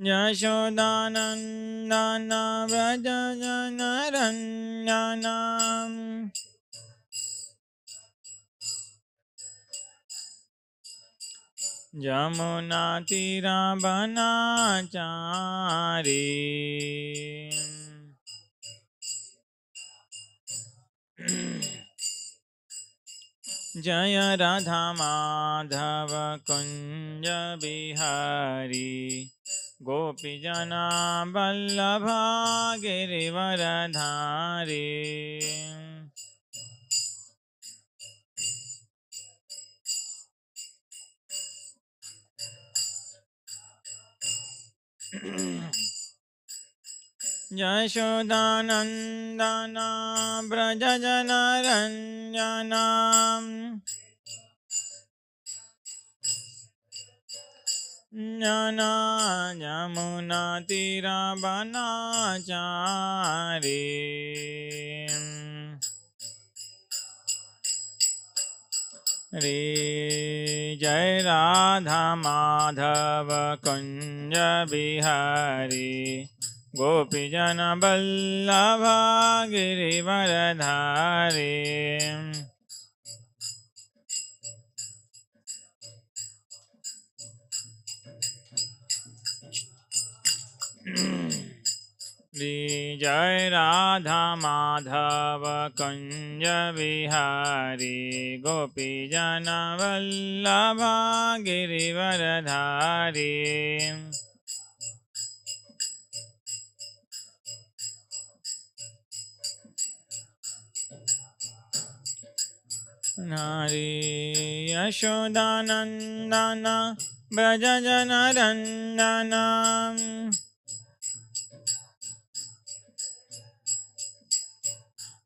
यशोदानन्दन व्रज जनरञ्जनम् यमुनातीरवनाचारी जय राधा माधव कुंज बिहारी गोपीजना वल्लभा गिरिवरधारी यशोदानन्दन व्रज जनरञ्जनम् ज्ञाना यमुनातीरवनाचारी रे जय राधा माधव कुंज बिहारी गोपीजन वल्लभा गिरिवरधारी जय राधा माधव कुंज बिहारी गोपीजन वल्लभा गिरिवरधारी नारी यशोदानन्दन व्रज जनरञ्जनम्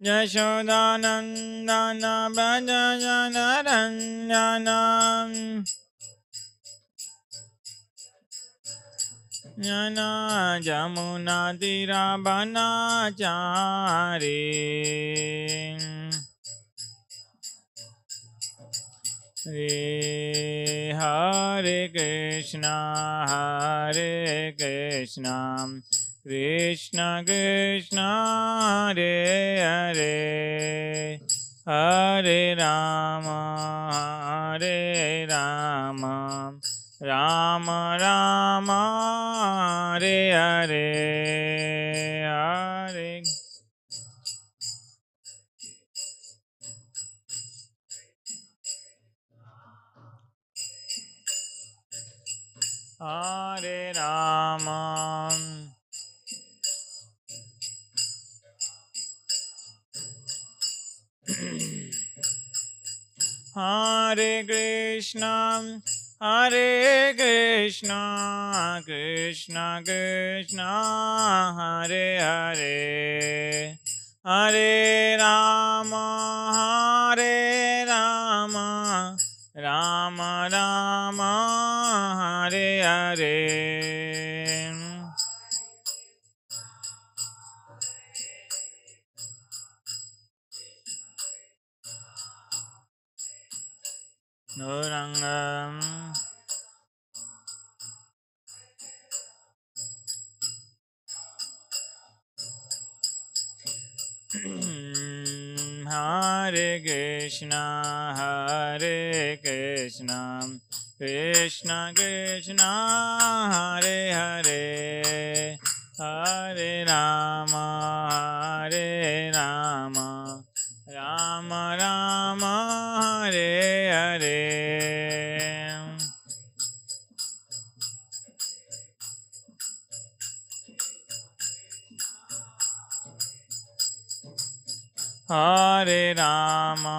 यशोदानन्दन व्रज जनरञ्जनम् ज्ञाना यमुनातीरवनाचारी हरे कृष्णा कृष्ण कृष्ण हरे हरे हरे राम राम राम हरे हरे हरे हरे राम हरे Krishna Krishna Krishna Hare Hare Hare Ram Ram Ram Hare Hare Nurangam Hare Krishna Krishna Krishna Hare Hare Hare Rama Rama Rama Hare Hare Hare Rama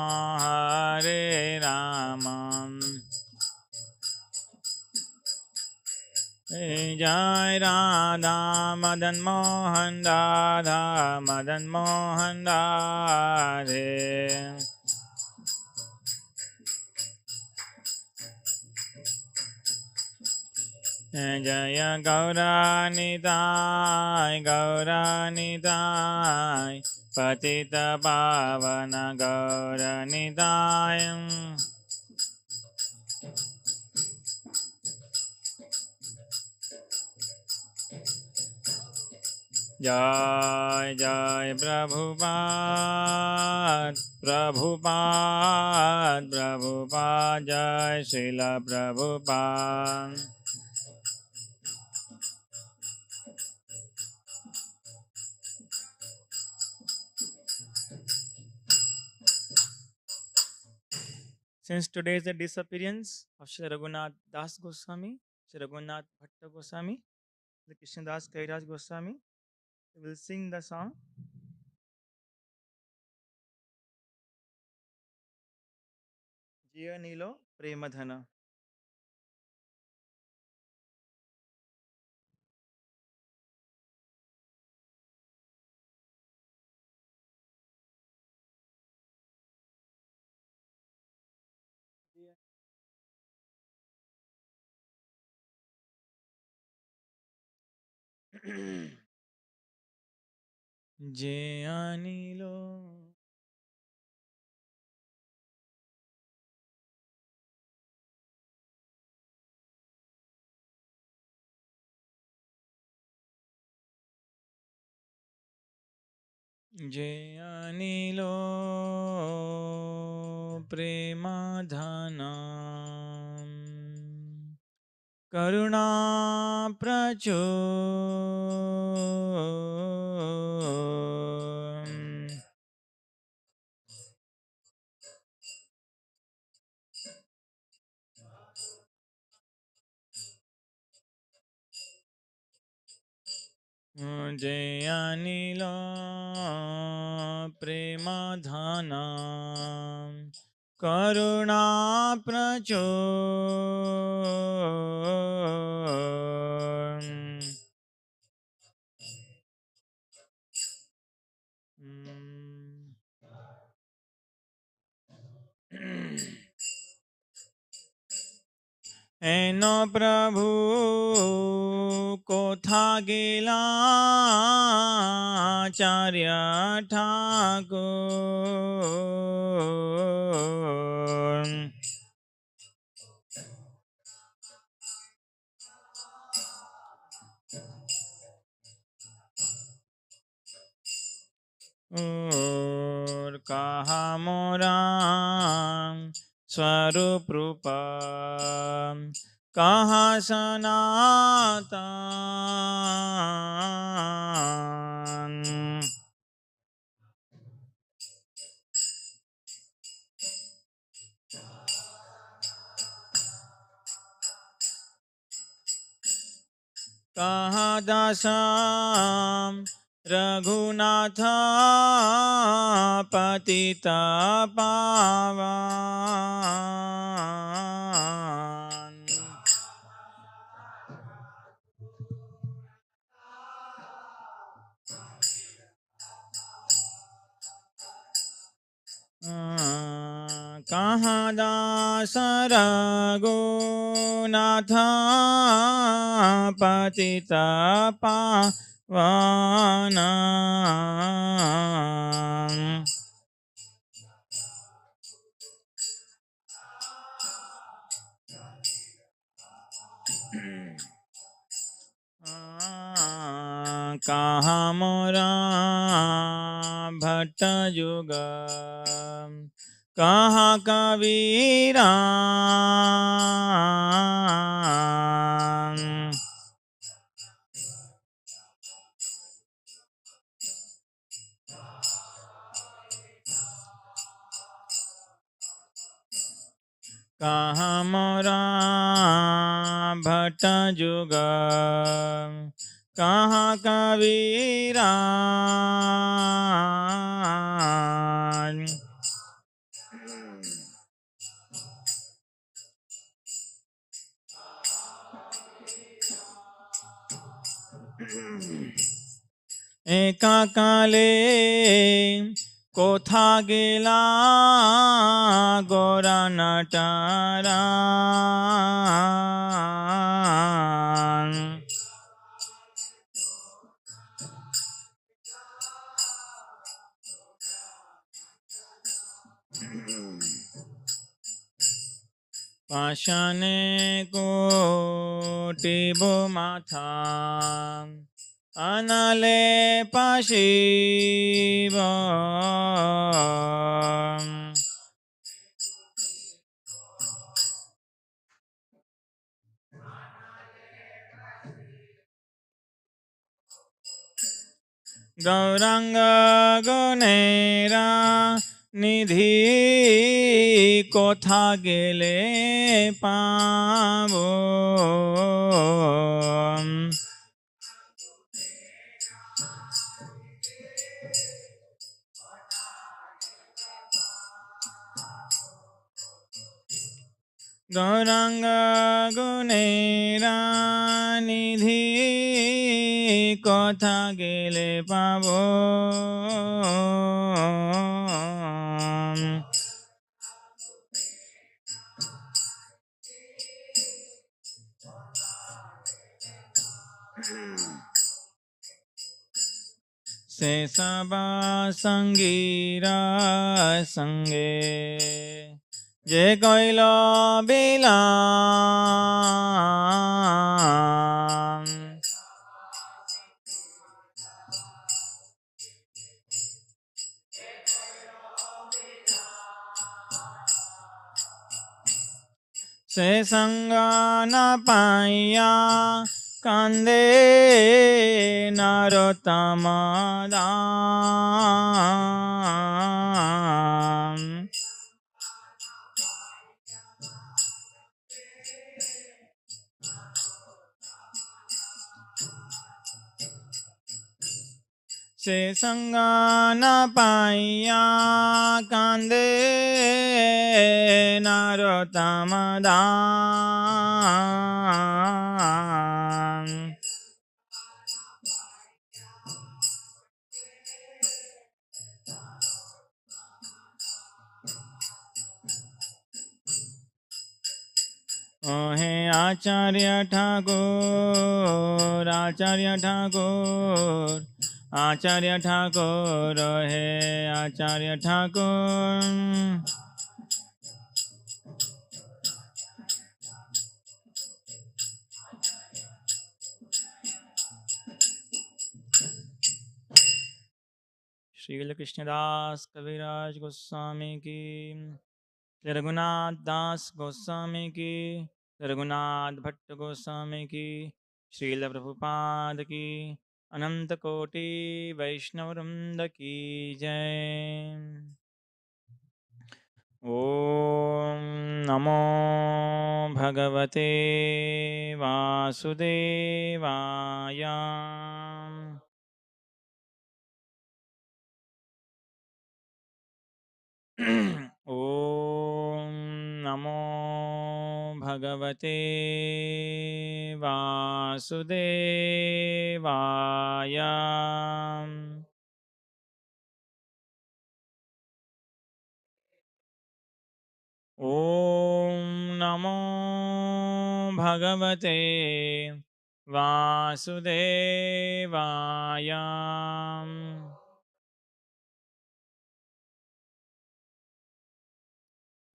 Jai Radha Madan Mohan Radha Madan Mohan Radhe Jaya Gauranitai Patita Pavana Gauranitai जय जय प्रभुपाद प्रभुपाद प्रभुपाद जय Srila Prabhupada Since today is the disappearance of Sri Raghunath Das Goswami, Sri Raghunath Bhatta Goswami, the Krishnadas Kairaj Goswami, we will sing the song Jiya Nilo Premadhana. Jiya Nilo Jaya Nilo Premadhanam Karuna Prachur Jaya Nilo Premadhanam Karuna Prachur এনো প্রভু কোথা গেলা আচার্য ঠাকুর ওর কাহা মোরা स्वरूप रूपा कहाँ सनातन कहाँ दासम रघुनाथ पतिता पावन कहाँ दास रघुनाथ पतिता पावन कहाँ मोरा भट्ट युग कहाँ कबीरा कहाँ मोरा भट्ट युग कहाँ कबीरा एका काले कोथा गेला गोरा नटारा पाषाणे कोटिबो माथा अनलेपशिव गौरांग गुणेरा निधि कोथा गेले पावो गौरांग गुणेरा निधि कोथा गेले पावो से सबा संगीरा संगे जे कइल बिलाम से संग न पाइया कांदे नरोत्तम दाम से संग न पाइया कांदे नरोत्तम दाम ओहे आचार्य ठाकुर आचार्य ठाकुर आचार्य ठाकुर हे आचार्य ठाकुर श्रील कृष्णदास कविराज गोस्वामी की श्री रघुनाथ दास गोस्वामी की रघुनाथ भट्ट गोस्वामी की श्रील प्रभुपाद की अनंत कोटि वैष्णव वृंद की जय। ओम नमो भगवते वासुदेवाय। ओम नमो भगवते वासुदेवाय। ओम नमो भगवते वासुदेवाय।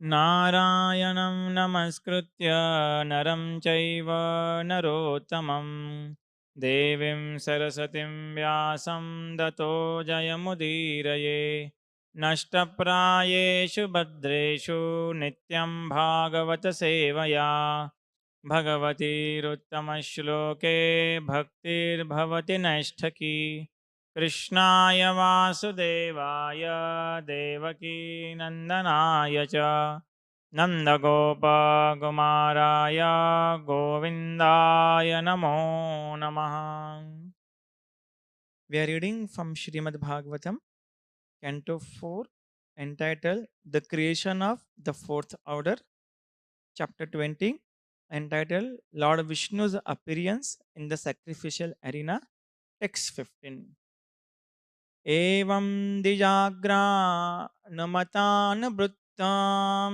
नारायणं नमस्कृत्य नरं चैव नरोत्तमं देवीं सरस्वतीं व्यासं ततो जयमुदीरये। नष्टप्रायेषु भद्रेषु नित्यं भागवत सेवया भगवतीरुत्तमश्लोके भक्तिर्भवति नैष्ठकी। कृष्णाय वासुदेवाय देवकी नंदनाय च नंदगोपकुमाराय गोविंदाय नमो नमः। We are reading from Srimad Bhagavatam, Canto 4, entitled The Creation of the Fourth Order, Chapter 20, entitled Lord Vishnu's Appearance in the Sacrificial Arena, Text 15. एवं द्विजाग्रानमतानुवृत्तां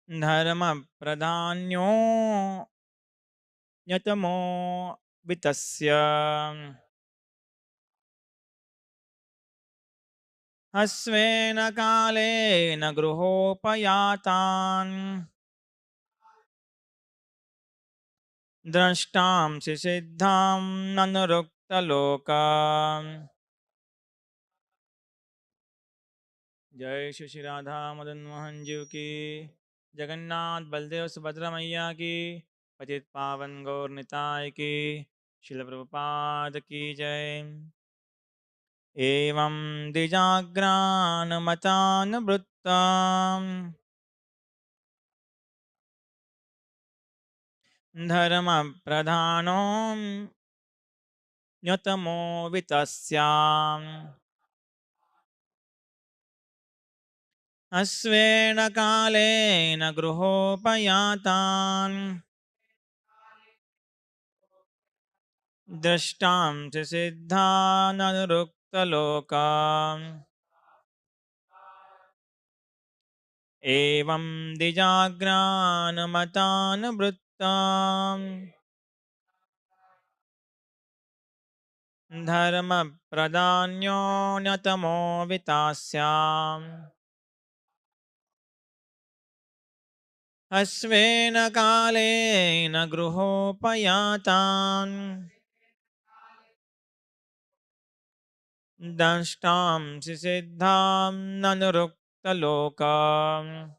धर्मप्रधान्यो यतमो वितस्य हस्वेन कालेन गृहोपयातान् द्रष्टांसि सिद्धां ननुरुक्तलोकाम्। जय श्री श्री राधा मदन मोहन जी की, जगन्नाथ बलदेव सुभद्रा मैया की, पतित पावन गौर निताय की, शिल प्रभुपाद की जय। एवं द्विजाग्रान मतान वृत्ताम धर्म प्रधानो न्यतमो वितस्याम्। अस्वेन कालेन गृहोपयातान् दृष्टांसि सिद्धाननुरुक्तलोकाम्। एवं द्विजाग्रानमतानुवृत्ताम् धर्मप्रदान्योन्यतमो वितास्याम्। अस्वेन कालेन गृहोपयातान् दंष्टांसि सिद्धां ननुरुक्तलोकाम्।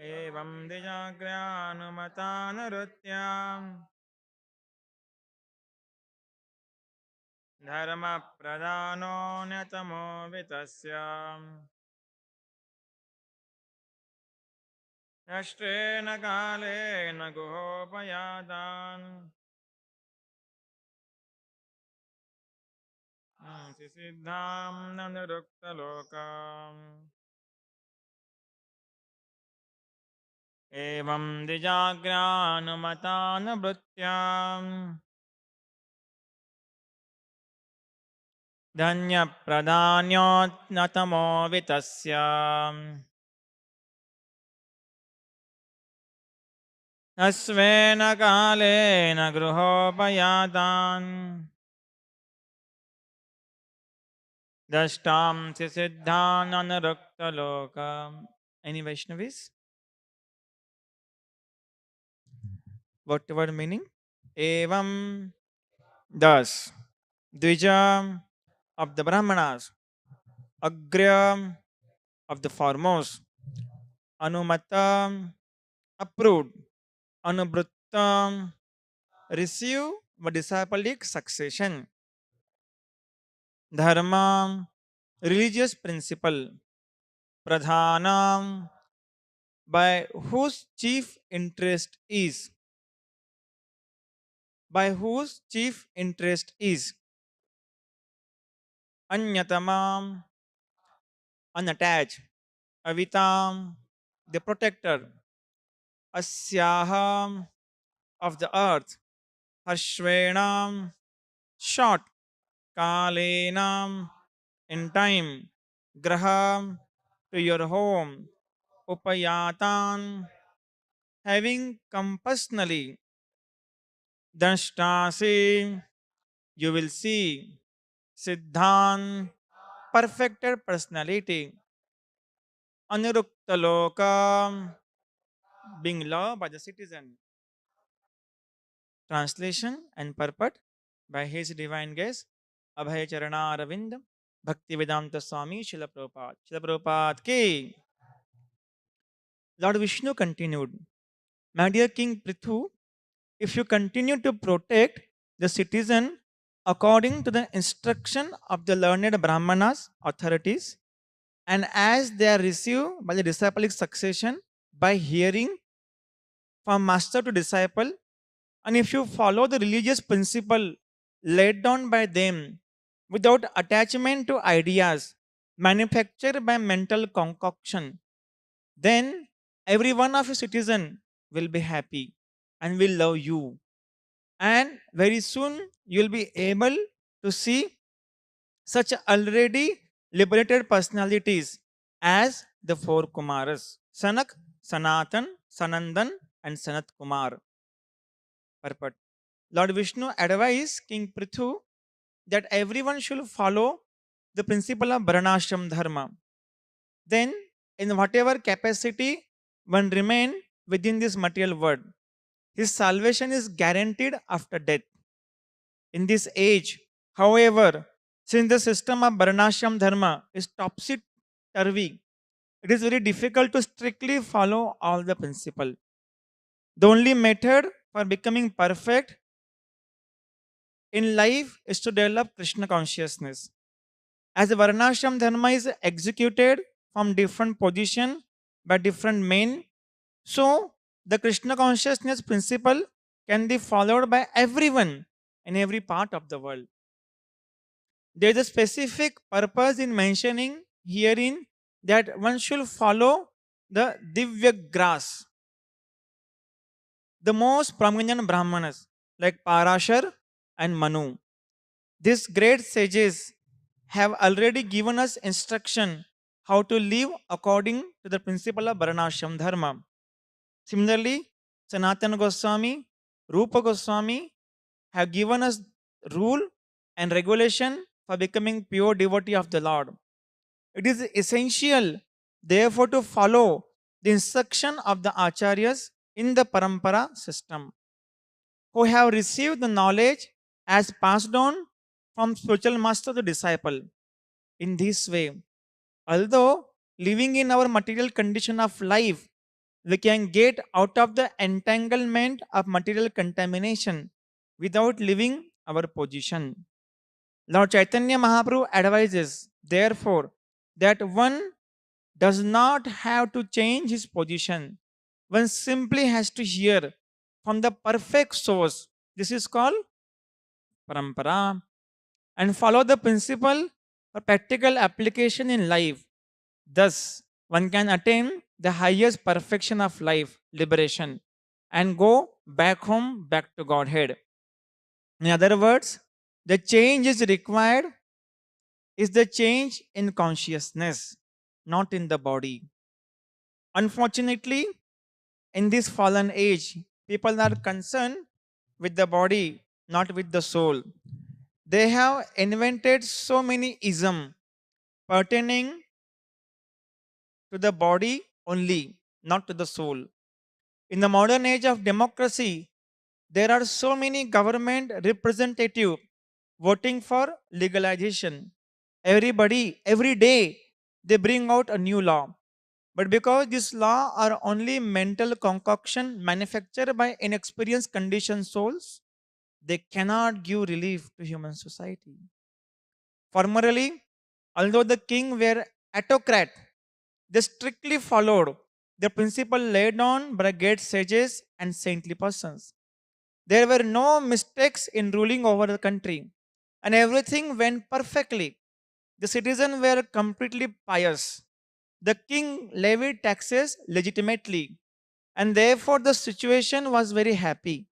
एवं द्विजाग्रानुमतानुरुत्याम् धर्मप्रधानोऽन्यतमो वितस्याम्। नष्टेन कालेन गुहोपयातान् सिद्धां ननुरुक्तलोकाम्। एवं द्विजाग्रानुमतानुवृत्त्याम् धन्यप्रदान्योन्नतमो वितस्याम्। अस्वेन कालेन गृहोपयातान् दष्टांसि सिद्धाननुरुक्तलोकाम्. Any Vaishnavis? What word meaning? Evam, thus, Dvija of the Brahmanas, Agryam of the foremost, Anumatam approved, Anubhruttam receive the disciplic succession, Dharma religious principle, Pradhanam by whose chief interest is, Anyatamam unattached, Avitam the protector, Asyaham of the earth, Harshvenam short, Kalenam in time, Graham to your home, Upayatan having come personally, Dashtasi you will see, Siddhan perfected personality, Aniruktaloka being loved by the citizen. Translation and purport by His Divine Grace, Abhay Charana Aravind, Bhaktivedanta Swami Srila Prabhupada. Srila Prabhupada ki. Lord Vishnu continued, my dear King Prithu, if you continue to protect the citizen according to the instruction of the learned Brahmanas, authorities, and as they are received by the disciplic succession by hearing from master to disciple, and if you follow the religious principle laid down by them without attachment to ideas manufactured by mental concoction, then every one of your citizen will be happy and will love you. And very soon you will be able to see such already liberated personalities as the four Kumaras Sanak, Sanatan, Sanandan, and Sanat Kumar. Purport. Lord Vishnu advised King Prithu that everyone should follow the principle of Varnashram Dharma then in whatever capacity one remain within this material world, his salvation is guaranteed after death. In this age, however, since the system of Varnashram Dharma is topsy turvy, it is very difficult to strictly follow all the principle. The only method for becoming perfect in life is to develop Krishna consciousness. As the Varnashram Dharma is executed from different position by different men, so the Krishna consciousness principle can be followed by everyone in every part of the world. There is a specific purpose in mentioning herein that one should follow the Divya grass, the most prominent Brahmanas like Parashar and Manu. These great sages have already given us instruction how to live according to the principle of Varnashram Dharma. Similarly, Sanatana Goswami, Rupa Goswami have given us rule and regulation for becoming pure devotee of the Lord. It is essential, therefore, to follow the instruction of the acharyas in the parampara system, who have received the knowledge as passed on from spiritual master to disciple. In this way, although living in our material condition of life, we can get out of the entanglement of material contamination without leaving our position. Lord Chaitanya Mahaprabhu advises, therefore, that one does not have to change his position. One simply has to hear from the perfect source. This is called parampara, and follow the principle for practical application in life. Thus, one can attain the highest perfection of life, liberation, and go back home, back to Godhead. In other words, the change is required is the change in consciousness, not in the body. Unfortunately, in this fallen age, people are concerned with the body, not with the soul. They have invented so many isms pertaining to the body only, not to the soul. In the modern age of democracy, there are so many government representative voting for legalization. Everybody, every day, they bring out a new law. But because these laws are only mental concoction manufactured by inexperienced conditioned souls, they cannot give relief to human society. Formerly, although the king were autocrat, they strictly followed the principle laid down by great sages and saintly persons. There were no mistakes in ruling over the country, and everything went perfectly. The citizens were completely pious. The king levied taxes legitimately, and therefore the situation was very happy.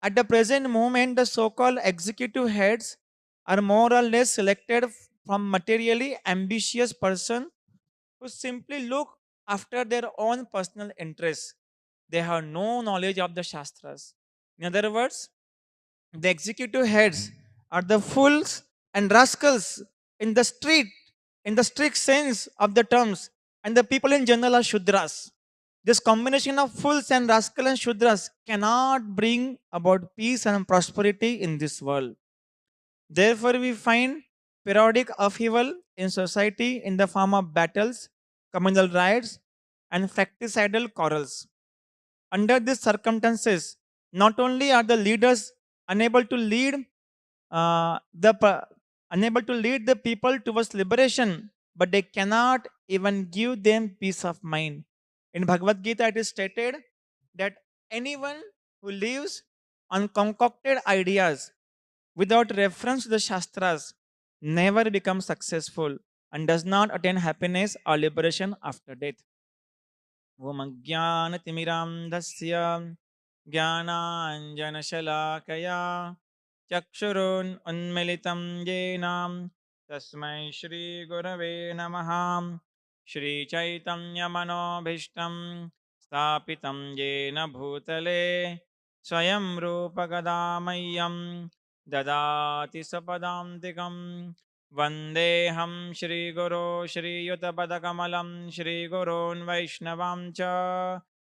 At the present moment, the so called executive heads are more or less selected from materially ambitious persons who simply look after their own personal interests. They have no knowledge of the Shastras. In other words, the executive heads are the fools and rascals in the street, in the strict sense of the terms, and the people in general are Shudras. This combination of fools and rascals and Shudras cannot bring about peace and prosperity in this world. Therefore, we find periodic upheaval in society in the form of battles, communal riots, and fratricidal quarrels. Under these circumstances, not only are the leaders unable to lead the unable to lead the people towards liberation, but they cannot even give them peace of mind. In Bhagavad Gita, it is stated that anyone who lives on concocted ideas without reference to the Shastras never becomes successful and does not attain happiness or liberation after death. ॐ अज्ञानतिमिरान्धस्य ज्ञानाञ्जनशलाकया चक्षुरुन्मिलितं येन तस्मै श्रीगुरवे नमः श्रीचैतन्यमनोभीष्टं स्थापितं येन भूतले स्वयं रूपगदा मह्यं ददाति सपदान्तिकम् वन्देऽहं श्रीगुरो श्रीयुतपदकमलं श्रीगुरोन् वैष्णवां च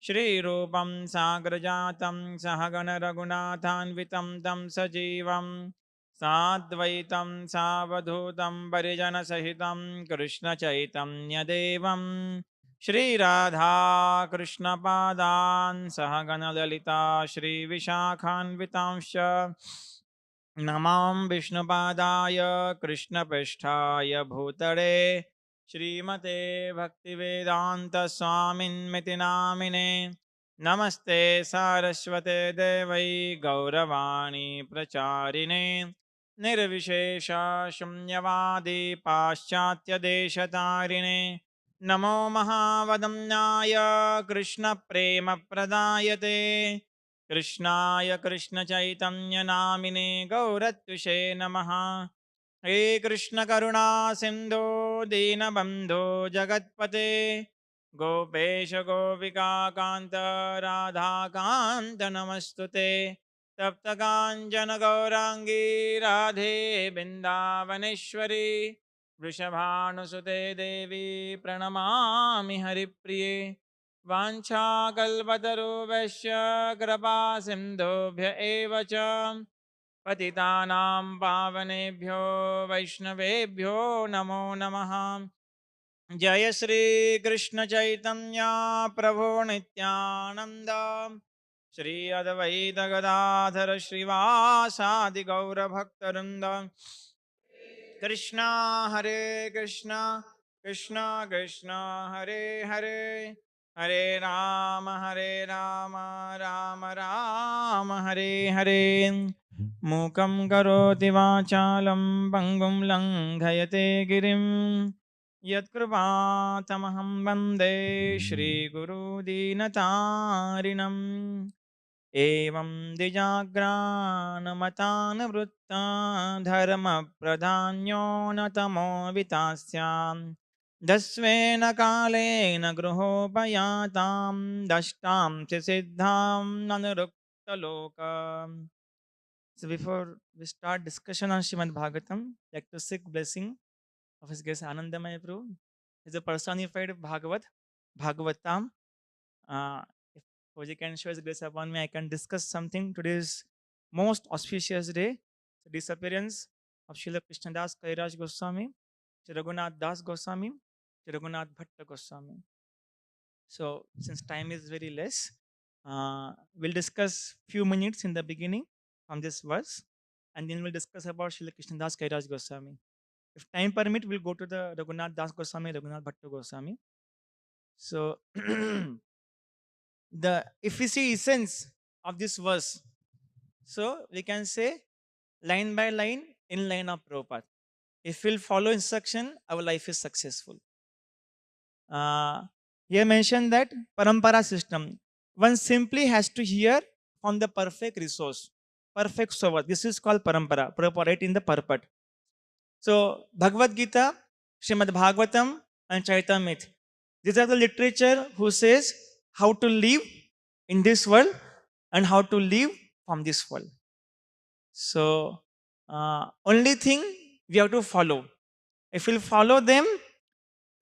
श्रीरूपं साग्रजातं सहगणरघुनाथान्वितं तं सजीवं साद्वैतं सावधूतं परिजनसहितं कृष्णचैतन्यदेवं श्रीराधाकृष्णपादान् सहगणललिता श्रीविशाखान्वितांश्च नमां विष्णुपादाय कृष्णपृष्ठाय भूतळे श्रीमते भक्तिवेदान्तस्वामिन्मिति नामिने नमस्ते सारस्वते देवै गौरवाणी प्रचारिणे निर्विशेष शून्यवादी पाश्चात्यदेशतारिणे नमो महावदन्याय कृष्णप्रेमप्रदायते कृष्णाय कृष्णचैतन्यनामिने गौरत्विषे नमः। हे कृष्ण करुणा सिन्धो दीनबन्धो जगत्पते गोपेश गोपिका कान्त राधाकान्त नमस्तुते तप्त काञ्चन गौराङ्गी राधे बिन्दावनेश्वरी वृषभानुसुते देवी प्रणमामि हरिप्रिये वाञ्छाकल्पतरुभ्यश्च कृपा सिन्धुभ्य एव च पतितानां पावनेभ्यो वैष्णवेभ्यो नमो नमः। जय श्री कृष्ण चैतन्य प्रभु नित्यानंद श्री अद्वैत गदाधर श्रीवासादि गौर भक्तवृंद कृष्णा हरे कृष्णा कृष्णा कृष्णा हरे हरे हरे राम राम राम हरे हरे मूकं करोति वाचालं पङ्गुं लङ्घयते गिरिं यत्कृपातमहं वन्दे श्रीगुरुदीनतारिणम् एवं द्विजाग्रानमतानुवृत्ता धर्मप्रधान्योऽनतमो वितास्याम् दस्वेन कालेन गृहोपयातां दष्टां च सिद्धां ननुरुक्तलोकाम्. So before we start discussion on Shrimad Bhagavatam, like to seek blessing of His Grace Anandamaya Prabhu. Is a personified Bhagavatam. If Koji can show His grace upon me, I can discuss something. Today's most auspicious day, the disappearance of Srila Krishnadas Kairaj Goswami, Sri Raghunath Das Goswami, Sri Raghunath Bhatta Goswami. So since time is very less, we'll discuss few minutes in the beginning from this verse, and then we'll discuss about Srila Krishnadas Kairaj Goswami. If time permit, we'll go to the Raghunath Das Goswami, Raghunath Bhatta Goswami. So the if we see essence of this verse, so we can say line by line in line of Prabhupada. If we'll follow instruction, our life is successful. Uh, Here mentioned that parampara system. One simply has to hear from the perfect resource, perfect source. This is called parampara, right in the purport. So Bhagavad Gita, Srimad Bhagavatam, and Chaitamrit. These are the literature who says how to live in this world and how to live from this world. So only thing we have to follow. If we'll follow them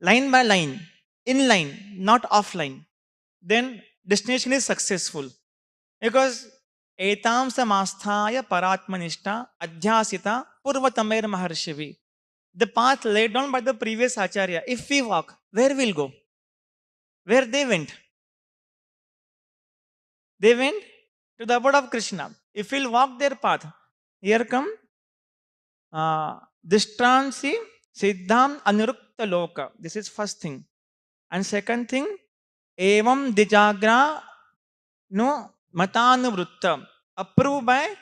line by line, in line, not offline, then destination is successful. Because etam samasthaya paratmanishta adhyasita purvatamer maharshivi. The path laid down by the previous acharya. If we walk, where we'll go? Where they went? They went to the abode of Krishna. If we'll walk their path, here come Dishtransi Siddham Anirukta Loka. This is first thing. And second thing, Evam Dijagra no Matanuvrutta. Approved by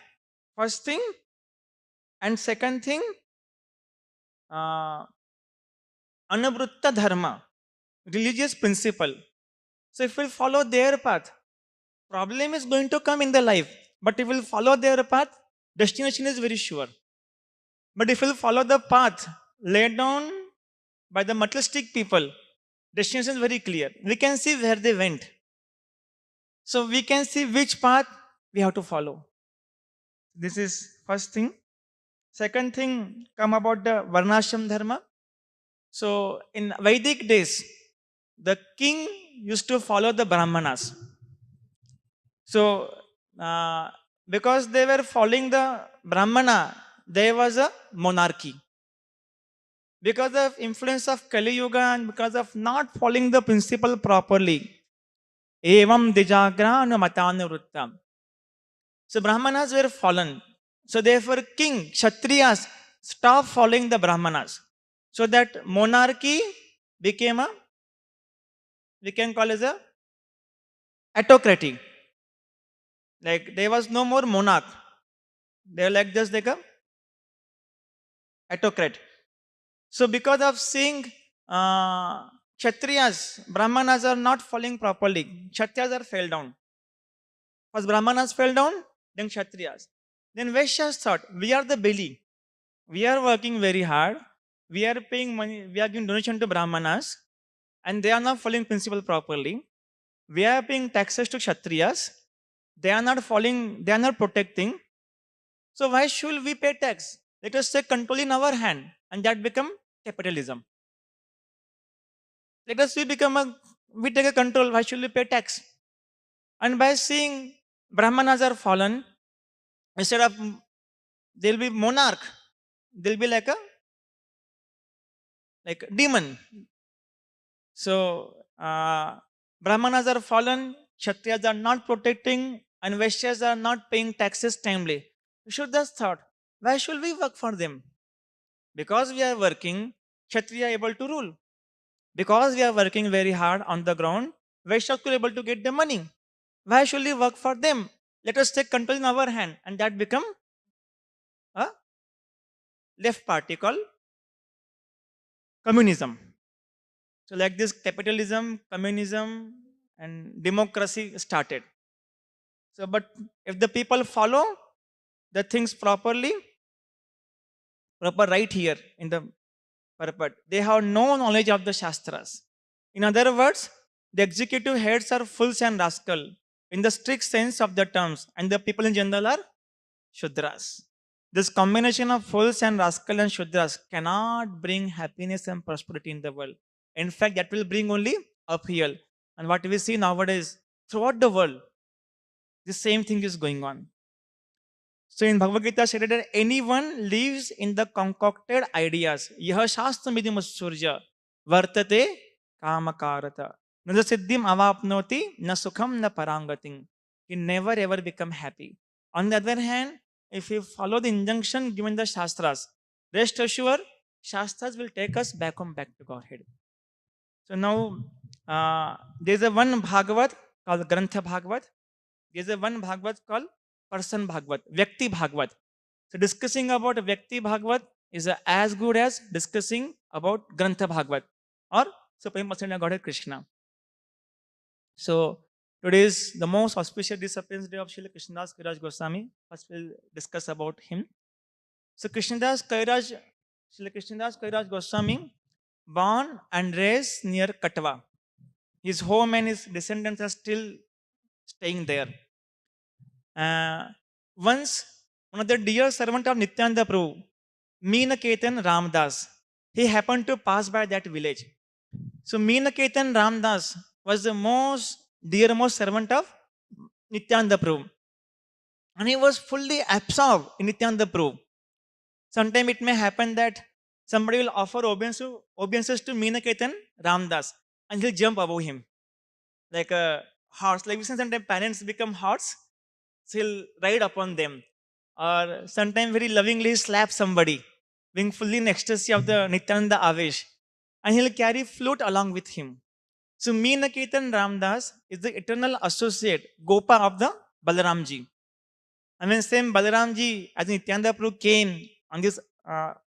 first thing and second thing, Anavrutta Dharma, religious principle. So if we follow their path, problem is going to come in the life. But if we follow their path, destination is very sure. But if we follow the path laid down by the materialistic people, destination is very clear. We can see where they went. So we can see which path we have to follow. This is first thing. Second thing, come about the Varnashram Dharma. So in Vedic days, the king used to follow the Brahmanas. So because they were following the Brahmana, there was a monarchy. Because of influence of Kali Yuga and because of not following the principle properly, evam dijagra no matanuruttam. So Brahmanas were fallen. So therefore king, Kshatriyas stopped following the Brahmanas. So that monarchy became a, we can call as a autocracy. Like there was no more monarch. They were like just like a autocrat. So because of seeing Kshatriyas, Brahmanas are not following properly. Kshatriyas are fell down. First Brahmanas fell down, then Kshatriyas. Then Vaishyas thought, we are the belly. We are working very hard. We are paying money, we are giving donation to Brahmanas, and they are not following principle properly. We are paying taxes to Kshatriyas. They are not following, they are not protecting. So why should we pay tax? Let us take control in our hand, and that become capitalism. Let us we take a control. Why should we pay tax? And by seeing Brahmanas are fallen, instead of they'll be monarch, they'll be like a demon. So Brahmanas are fallen, Kshatriyas are not protecting, and Vaishyas are not paying taxes timely. We should just thought, why should we work for them? Because we are working, Kshatriya are able to rule. Because we are working very hard on the ground, Vaishyas are able to get the money. Why should we work for them? Let us take control in our hand, and that become a left party called communism. So like this, capitalism, communism, and democracy started. So, but if the people follow the things properly, proper right here in the purport, they have no knowledge of the Shastras. In other words, the executive heads are fools and rascal in the strict sense of the terms, and the people in general are Shudras. This combination of fools and rascal and Shudras cannot bring happiness and prosperity in the world. In fact, that will bring only upheaval. And what we see nowadays throughout the world, the same thing is going on. So in Bhagavad Gita said that anyone lives in the concocted ideas. Yaha shastra surya vartate kamakarata. Na siddhim avapnoti na sukham na parangating. He never ever become happy. On the other hand, if you follow the injunction given the Shastras, rest assured, Shastras will take us back home, back to Godhead. So now, there's a one Bhagavat called Grantha Bhagavat. There's a one Bhagavat called Person Bhagavat, Vyakti Bhagavat. So discussing about Vyakti Bhagavat is as good as discussing about Grantha Bhagavat or Supreme Personality of Godhead Krishna. So today is the most auspicious disciplines day of Srila Krishnadas Kaviraj Goswami. First we'll discuss about him. So Krishnadas Kaviraj, Srila Krishnadas Kaviraj Goswami, born and raised near Katwa. His home and his descendants are still staying there. Once, one of the dear servant of Nityananda Prabhu, Meenaketan Ramdas, he happened to pass by that village. So Meenaketan Ramdas was the most dearmost servant of Nityananda Prabhu. And he was fully absorbed in Nityananda Prabhu. Sometimes it may happen that somebody will offer obeisances to Meenaketan Ramdas and he'll jump above him. Like a horse. Like we say sometimes parents become horse, so he'll ride upon them. Or sometimes very lovingly slap somebody, being fully in ecstasy of the Nityananda Avesh. And he'll carry flute along with him. So Meenaketan Ramdas is the eternal associate, Gopa of the Balaramji. And when same Balaramji, as Nityananda Prabhu came on this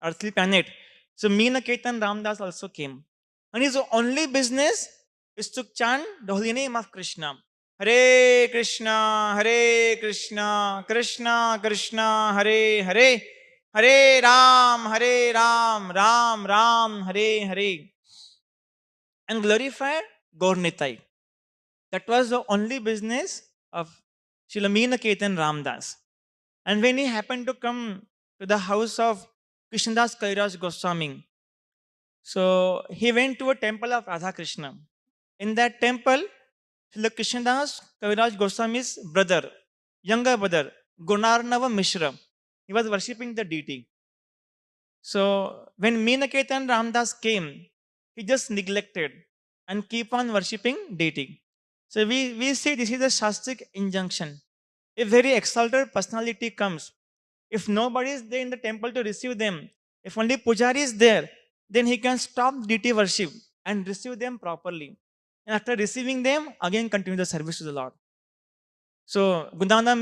earthly planet, so Meenaketan Ramdas also came. And his only business is to chant the holy name of Krishna. Hare Krishna, Hare Krishna, Krishna Krishna, Hare Hare, Hare Ram, Ram Ram, Hare Hare. And glorify Gaurnitai. That was the only business of Srila Meenaketan Ramdas. And when he happened to come to the house of Krishnadas Kairaj Goswami. So he went to a temple of Radha Krishna. In that temple, Srila Krishnadas Kaviraj Goswami's brother, younger brother, Gunarnava Mishra, he was worshipping the deity. So when Meenaketan Ramdas came, he just neglected and keep on worshipping deity. So we see this is a Shastric injunction. If very exalted personality comes, if nobody is there in the temple to receive them, if only Pujari is there, then he can stop deity worship and receive them properly. And after receiving them, again continue the service to the Lord. So Gunana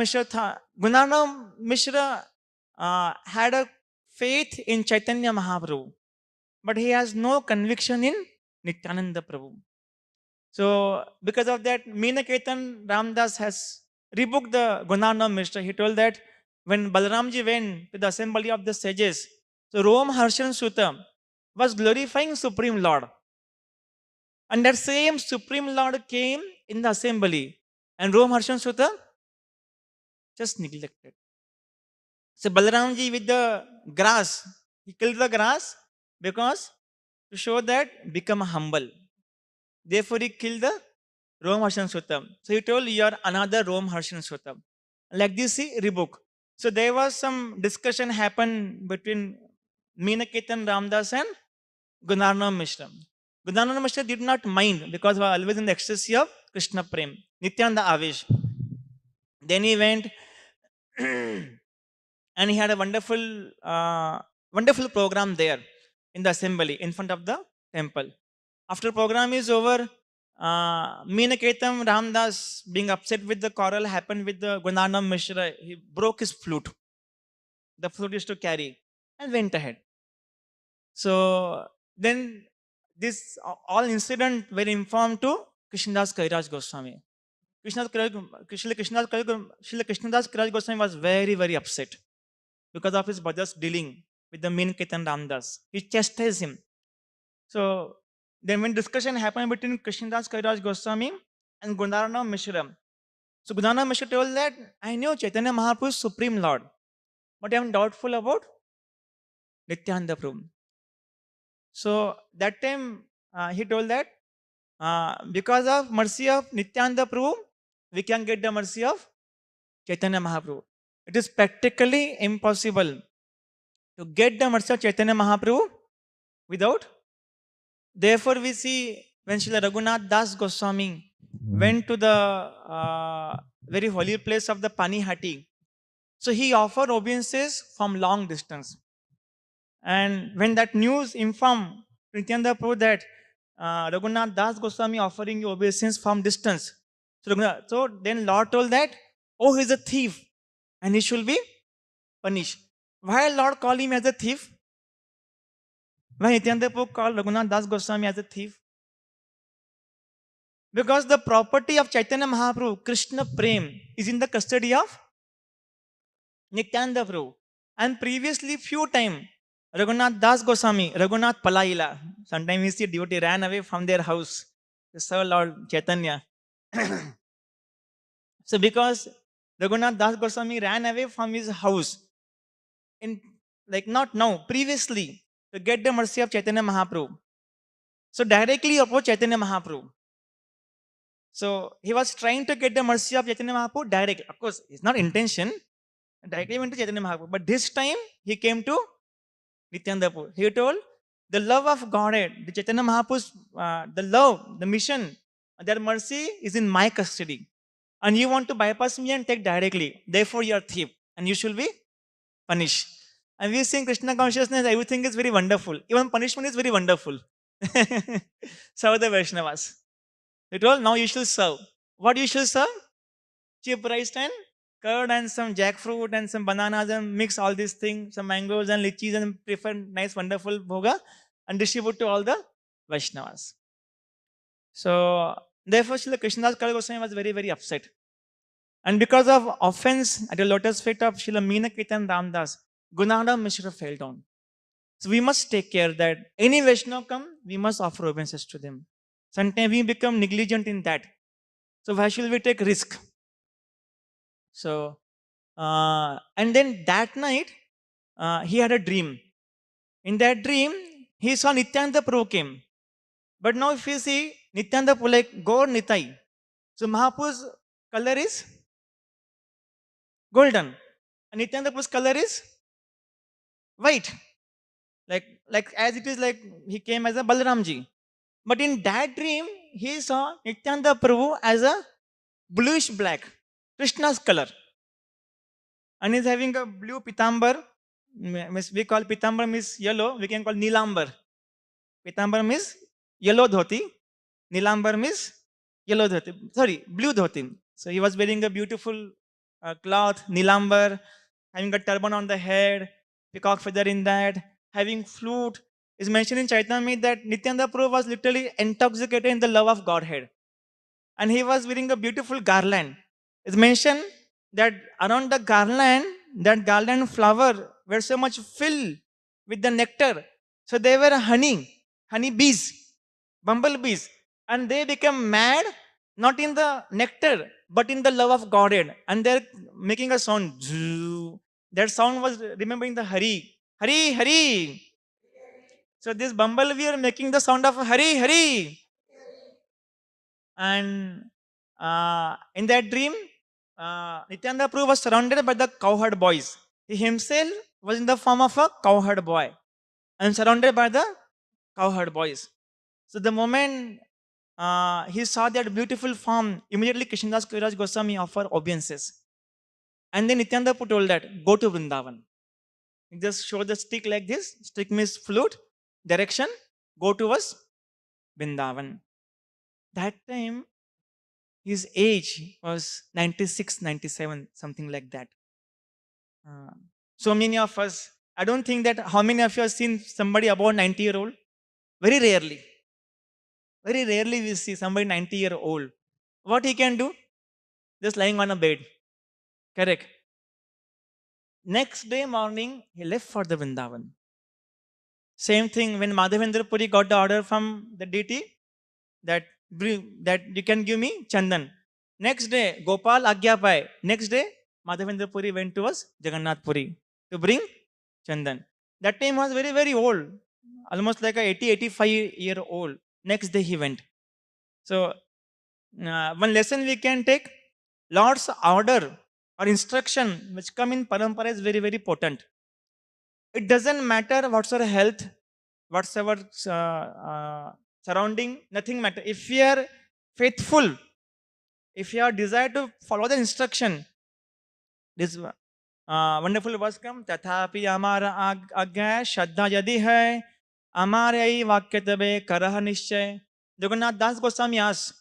Mishra had a faith in Chaitanya Mahaprabhu, but he has no conviction in Nityananda Prabhu. So because of that, Meenaketan Ramdas has rebuked the Gunana Mishra. He told that when Balaramji went to the assembly of the sages, so Rom Harshan Sutta was glorifying Supreme Lord. And that same Supreme Lord came in the assembly. And Rom Harshan Sutta just neglected. So Balaramji with the grass, he killed the grass because to show that become humble. Therefore he killed the Rom Harshan Sutta. So he told you are another Rom Harshan Sutta. Like this he rebuke. So there was some discussion happened between Meenaketan Ramdas and Gunarnam Mishra. Gunarnam Mishra did not mind because he was always in the ecstasy of Krishna Prem, Nityananda Avesh. Then he went and he had a wonderful program there in the assembly in front of the temple. After program is over, Meenaketam Ramdas being upset with the quarrel happened with the Gunanam Mishra. He broke his flute. The flute used to carry and went ahead. So then this all incident were informed to Krishnadas Kairaj Goswami. Srila Krishnadas Kairaj Goswami was very, very upset because of his brother's dealing with the main Ketan Ramdas. He chastised him. So then when discussion happened between Krishnadas Kairaj Goswami and Gundarana Mishra. So Gundarana Mishra told that I know Chaitanya Mahaprabhu is Supreme Lord, but I am doubtful about Nityananda Prabhu. So that time he told that because of mercy of Nityananda Prabhu, we can get the mercy of Chaitanya Mahaprabhu. It is practically impossible to get the mercy of Chaitanya Mahaprabhu without. Therefore, we see when Srila Raghunath Das Goswami went to the very holy place of the Panihati, so he offered obeisances from long distance. And when that news informed Nityananda Prabhu that Raghunath Das Goswami offering you obeisance from distance, so then Lord told that, oh, he's a thief and he should be punished. Why Lord call him as a thief? Why Nityananda Prabhu called Raghunath Das Goswami as a thief? Because the property of Chaitanya Mahaprabhu, Krishna Prem, is in the custody of Nityananda Prabhu. And previously, few time, Raghunath Das Goswami, Raghunath Palaila, sometimes we see devotee ran away from their house to serve Lord Chaitanya. So because Raghunath Das Goswami ran away from his house, in like not now, previously, to get the mercy of Chaitanya Mahaprabhu. So directly approach Chaitanya Mahaprabhu. So he was trying to get the mercy of Chaitanya Mahaprabhu direct. Of course, it's not intention. Directly went to Chaitanya Mahaprabhu. But this time he came to Nityananda Prabhu. He told the love of Godhead, the Chaitanya Mahaprabhu's, the love, the mission, their mercy is in my custody. And you want to bypass me and take directly. Therefore, you are thief and you should be punished. And we see in Krishna consciousness, everything is very wonderful. Even punishment is very wonderful. So the Vaishnavas. He told, now you shall serve. What you shall serve? Cheap rice and curd and some jackfruit and some bananas and mix all these things, some mangoes and lychees and prefer nice, wonderful bhoga and distribute to all the Vaishnavas. So, therefore, Srila Krishnadas Kaviraj Goswami was very, very upset. And because of offense at the lotus feet of Srila Meenaketan Ramdas, Gunada Mishra fell down. So, we must take care that any Vaishnava come, we must offer obeisances to them. Sometimes we become negligent in that. So, why should we take risk? So, and then that night, he had a dream. In that dream, he saw Nityananda Prabhu came. But now if you see Nityananda Prabhu like Gaur Nitai, so Mahaprabhu's color is golden. And Nityananda Prabhu's color is white. Like as it is like he came as a Balaramji. But in that dream, he saw Nityananda Prabhu as a bluish black, Krishna's color. And he's having a blue pitambar. We call pitambar means yellow, we can call nilambar. Pitambar means yellow dhoti, nilambar means yellow dhoti, sorry, blue dhoti. So he was wearing a beautiful cloth, nilambar, having a turban on the head, peacock feather in that, having flute. Is mentioned in Chaitanya that Nityananda Prabhu was literally intoxicated in the love of Godhead. And he was wearing a beautiful garland. It's mentioned that around the garland, that garland flower were so much filled with the nectar. So they were honey bees, bumblebees, and they became mad not in the nectar but in the love of Godhead. And they're making a sound. Zzzz. That sound was remembering the Hari, Hari, Hari. So this bumblebee are making the sound of Hari, Hari. And in that dream, Nityananda Prabhu was surrounded by the cowherd boys. He himself was in the form of a cowherd boy and surrounded by the cowherd boys. So the moment he saw that beautiful form, immediately Krishnadas Kaviraj Goswami offered obeisances. And then Nityananda Prabhu told that, go to Vrindavan. He just showed the stick like this. Stick means flute, direction, go towards Vrindavan. That time, his age was 96, 97, something like that. Uh, so many of us, I don't think that how many of you have seen somebody about 90-year-old? Very rarely. Very rarely we see somebody 90-year-old. What he can do? Just lying on a bed. Correct. Next day morning, he left for the Vrindavan. Same thing when Madhavendra Puri got the order from the deity that, that you can give me Chandan. Next day, Gopal Agyapai. Next day, Madhavendra Puri went towards Jagannath Puri to bring Chandan. That time was very, very old. Almost like a 80, 85-year-old. Next day he went. So, one lesson we can take, Lord's order or instruction which come in parampara is very, very potent. It doesn't matter what's our health, what's our surrounding, nothing matter. If we are faithful, if you are desire to follow the instruction, this wonderful verse come, तथापि हमारा आज्ञा श्रद्धा यदि है हमारे ही वाक्य तबे करह निश्चय. Jagannath Das Goswami asked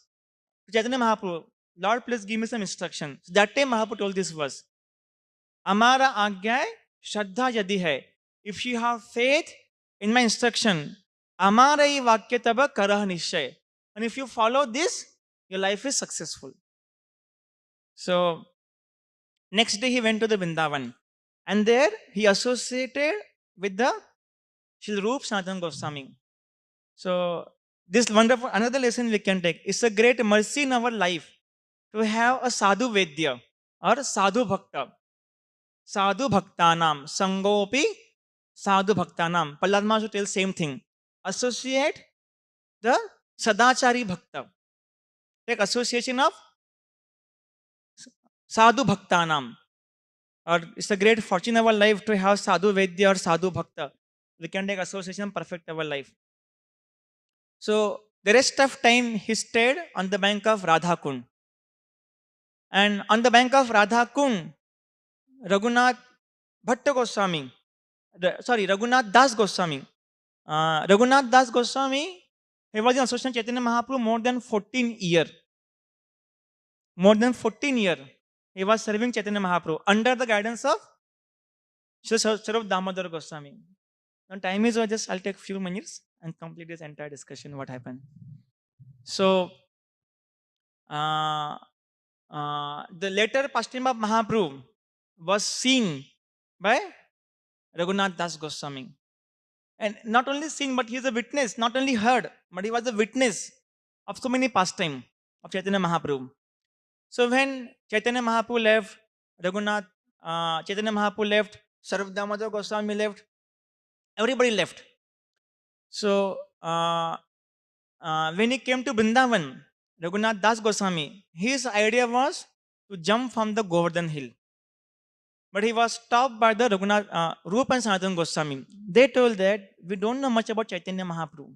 Chaitanya Mahaprabhu, Lord, please give me some instruction. So that time Mahaprabhu told this verse, हमारा आज्ञा श्रद्धा यदि है. If you have faith in my instruction, हमारे ही वाक्य तब करह निश्चय. And if you follow this, your life is successful. So next day he went to the Vrindavan, and there he associated with the Shri Rup Sanatana Goswami. So this wonderful, another lesson we can take. It's a great mercy in our life to have a sadhu vedya or sadhu bhakta. Sadhu bhaktanam, sangopi sadhu bhaktanam. Prahlad Maharaj tells same thing. Associate the sadachari bhakta. Take association of sadhu bhaktanam. Or it's a great fortune in our life to have sadhu vedya or sadhu bhakta. We can take association perfect our life. So the rest of time he stayed on the bank of Radha Kund. And on the bank of Radha Kund, Raghunath Bhatta Goswami, Raghunath Das Goswami. Raghunath Das Goswami, he was in association Chaitanya Mahaprabhu more than 14 years. More than 14 years. He was serving Chaitanya Mahaprabhu under the guidance of Sri Sarup Damodar Goswami. Now time is over, just I'll take few minutes and complete this entire discussion, what happened. So, the later pastime of Mahaprabhu was seen by Raghunath Das Goswami. And not only seen, but he is a witness, not only heard, but he was a witness of so many pastime of Chaitanya Mahaprabhu. So when Chaitanya Mahaprabhu left, Chaitanya Mahaprabhu left, Sarv Damodar Goswami left. Everybody left. So when he came to Vrindavan, Raghunath Das Goswami, his idea was to jump from the Govardhan hill. But he was stopped by the Rupa and Sanatana Goswami. They told that we don't know much about Chaitanya Mahaprabhu.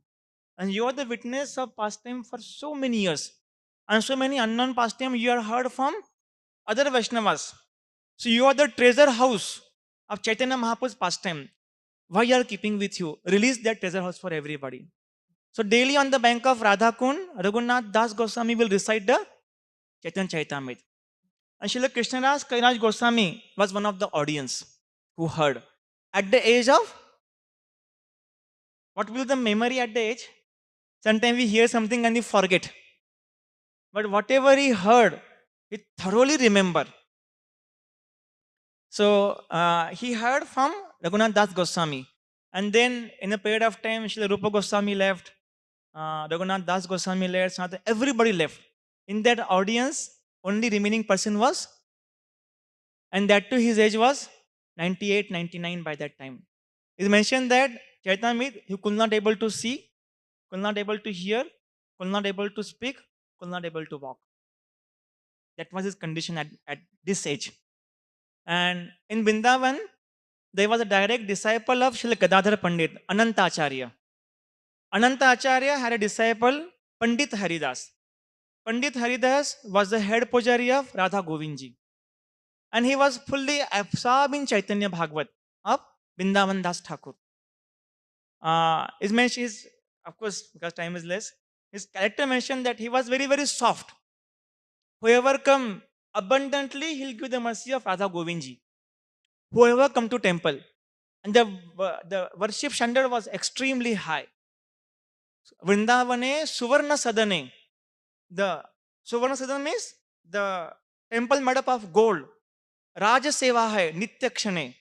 And you are the witness of pastime for so many years. And so many unknown pastime you are heard from other Vaishnavas. So you are the treasure house of Chaitanya Mahaprabhu's pastime. Why you are keeping with you? Release that treasure house for everybody. So daily on the bank of Radha Kund, Raghunath Das Goswami will recite the Chaitanya Chaitamrit. And Srila Krishnadas Kairaj Goswami was one of the audience who heard. At the age of, what will the memory at the age? Sometimes we hear something and we forget. But whatever he heard, he thoroughly remember. So he heard from Raghunath Das Goswami. And then in a period of time, Srila Rupa Goswami left, Raghunath Das Goswami left, everybody left. In that audience, only remaining person was, and that too his age was 98, 99 by that time. It mentioned that Chaitamit, he could not able to see, could not able to hear, could not able to speak, could not able to walk. That was his condition at this age. And in Vrindavan, there was a direct disciple of Srila Gadadhar Pandit, Ananta Acharya. Ananta Acharya had a disciple, Pandit Haridas. Pandit Haridas was the head pujari of Radha Govindji. And he was fully absorbed in Chaitanya Bhagavat of Vrindavan Das Thakur. His mention is, of course, because time is less, his character mentioned that he was very, very soft. Whoever come abundantly, he'll give the mercy of Radha Govindji. Whoever come to temple. And the worship standard was extremely high. Vrindavane Suvarna Sadane. The Suvarna Sadana means the temple made up of gold. Raja Seva hai, Nitya Kshane.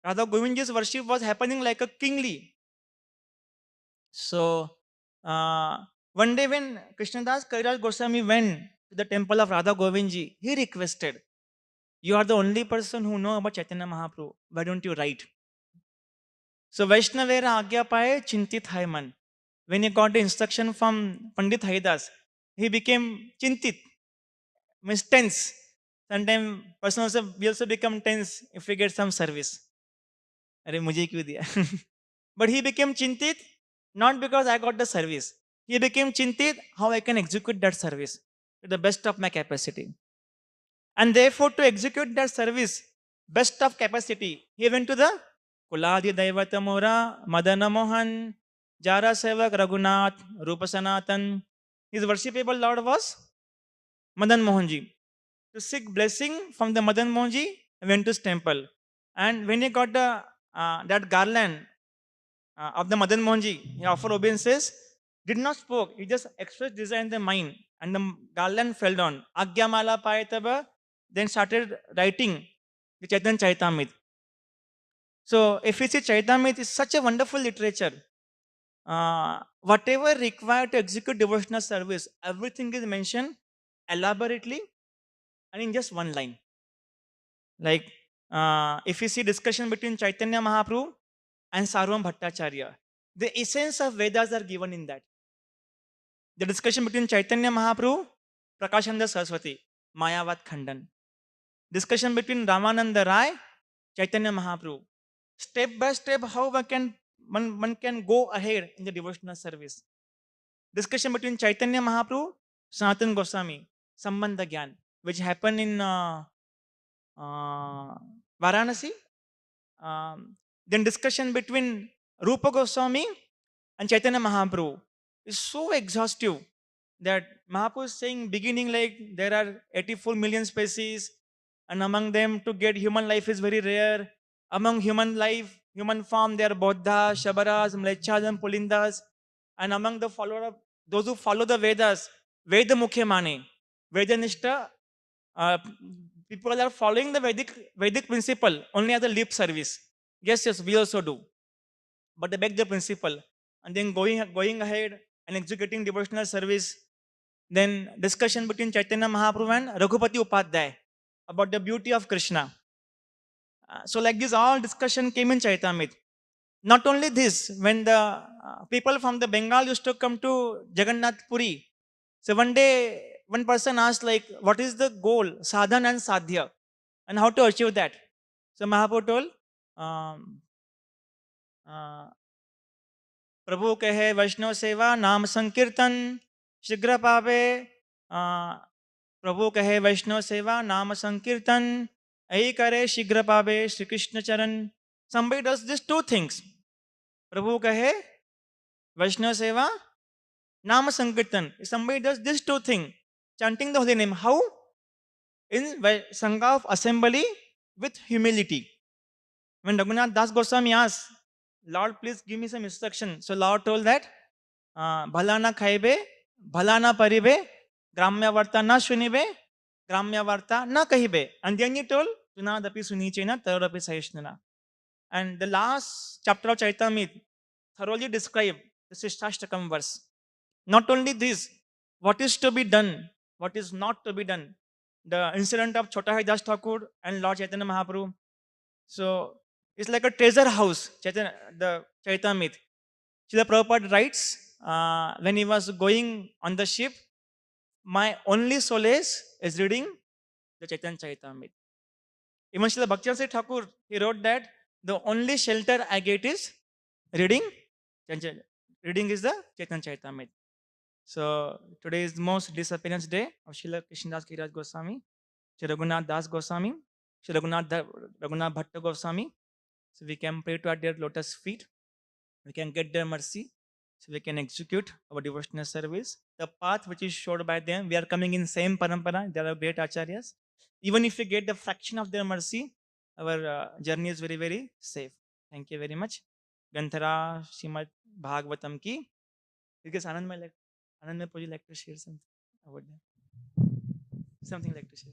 Radha Govindji's worship was happening like a kingly. So, one day when Krishnadas Kairaj Goswami went to the temple of Radha Govindji, he requested, you are the only person who know about Chaitanya Mahaprabhu. Why don't you write? So, Vaishnavera Agya Paye Chintit Hai Man. When he got the instruction from Pandit Haridas, he became Chintit, means tense. Sometimes person also, we also become tense if we get some service. अरे मुझे क्यों दिया? But he became Chintit not because I got the service. He became Chintit how I can execute that service to the best of my capacity. And therefore, to execute that service, best of capacity, he went to the Kuladi Daivata Mora, Madana Mohan, Jara Sevak Raghunath, Rupa Sanatan. His worshipable Lord was Madan Mohanji. To seek blessing from the Madan Mohanji, he went to his temple. And when he got the that garland of the Madan Mohanji, he offered obeisances, did not spoke, he just expressed desire in the mind, and the garland fell down. Agyamala Payataba then started writing the Chaitanya Chaitamrit. So if you see Chaitamrit is such a wonderful literature. Whatever required to execute devotional service, everything is mentioned elaborately and in just one line. Like if you see discussion between Chaitanya Mahaprabhu and Sarvam Bhattacharya, the essence of Vedas are given in that. The discussion between Chaitanya Mahaprabhu, Prakashananda Saraswati, Mayavad Khandan. Discussion between Ramananda Rai, Chaitanya Mahaprabhu. Step by step, how one can go ahead in the devotional service. Discussion between Chaitanya Mahaprabhu, Sanatana Goswami, Sambandha Gyan, which happened in Varanasi. Then discussion between Rupa Goswami and Chaitanya Mahaprabhu is so exhaustive that Mahaprabhu is saying beginning like there are 84 million species and among them to get human life is very rare. Among human life, human form, there are Bodhas, Shabaras, Mlechas and Pulindas. And among the follower of those who follow the Vedas, Veda Mukhe Mane, Veda Nishta, people are following the Vedic principle only as a lip service. Yes, we also do. But they beg the principle and then going ahead and executing devotional service. Then discussion between Chaitanya Mahaprabhu and Raghupati Upadhyay about the beauty of Krishna. So like this, all discussion came in Chaitamrit. Not only this, when the people from the Bengal used to come to Jagannath Puri, so one day one person asked like, what is the goal, sadhan and sadhya, and how to achieve that? So Mahaprabhu told, um, uh, प्रभु कहे वैष्णव सेवा नाम संकीर्तन शीघ्र पावे. uh, प्रभु कहे वैष्णव सेवा नाम संकीर्तन यही करे शीघ्र पावे श्री कृष्ण चरण. Somebody does these two things. प्रभु कहे वैष्णव सेवा नाम संकीर्तन. If somebody does these two things, chanting the holy name, how? In Sangha of assembly with humility. When Raghunath Das Goswami asked, Lord, please give me some instruction. So Lord told that, Bhalana khaibe, Bhalana paribe, Gramya varta na shunibe, Gramya varta na kahibe. And then he told, Tunadapi sunichena, Tarodapi sahishnana. And the last chapter of Chaitamrit thoroughly described the Sishtastakam verse. Not only this, what is to be done, what is not to be done. The incident of Chota Hai Das Thakur and Lord Chaitanya Mahaprabhu. So it's like a treasure house, the Chaitamrit. Srila Prabhupada writes, when he was going on the ship, my only solace is reading the Chaitanya Chaitamrit. Even Srila Bhaktivinoda Thakur, he wrote that the only shelter I get is reading. Reading is the Chaitanya Chaitamrit. So today is the most disappearance day of Srila Krishnadas Kaviraj Goswami, Sri Raghunath Das Goswami, Sri Raghunath Bhatta Goswami. So we can pray to at their lotus feet. We can get their mercy. So we can execute our devotional service. The path which is showed by them, we are coming in same parampara. They are great acharyas. Even if we get the fraction of their mercy, our journey is very, very safe. Thank you very much. Ganthara Srimad Bhagavatam ki. Because Anand, would you like to share something about that? Something like to share.